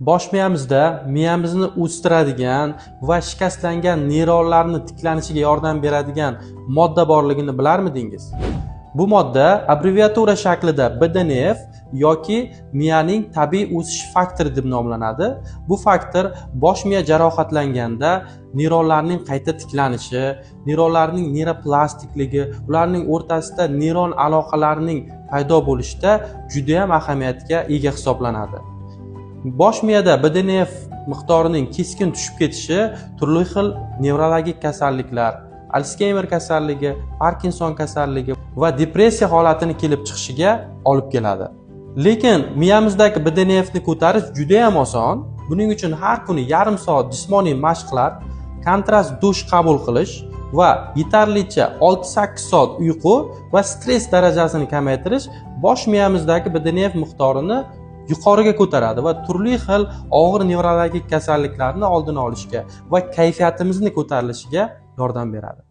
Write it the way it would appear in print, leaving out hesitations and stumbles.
Bosh miyamizda miyamizni o'stiradigan va shikastlangan neyronlarni tiklanishiga yordam beradigan modda borligini bilarmidingiz? Bu modda abbreviatura shaklida BDNF yoki miyaning tabiiy o'sish faktori deb nomlanadi. Bu faktor bosh miya jarohatlanganda neyronlarning qayta tiklanishi, neyronlarning neyroplastikligi, ularning o'rtasida neyron aloqalarning paydo bo'lishida juda ham ahamiyatga ega hisoblanadi. Bosh miyada BDNF miqdorining keskin tushib ketishi turli xil nevrologik kasalliklar, Alsgeymer kasalligi, Parkinson kasalligi va depressiya holatini kelib chiqishiga olib keladi. Lekin miyamizdagi BDNFni ko'tarish juda ham oson. Buning uchun har kuni yarim soat jismoniy mashqlar, kontrast dush qabul qilish va yetarlicha 6-8 soat uyqu va stress darajasini kamaytirish bosh miyamizdagi BDNF miqdorini yuqoriga ko'taradi va turli xil og'ir nevrologik kasalliklarni oldini olishga va kayfiyatimizni ko'tarilishiga yordam beradi.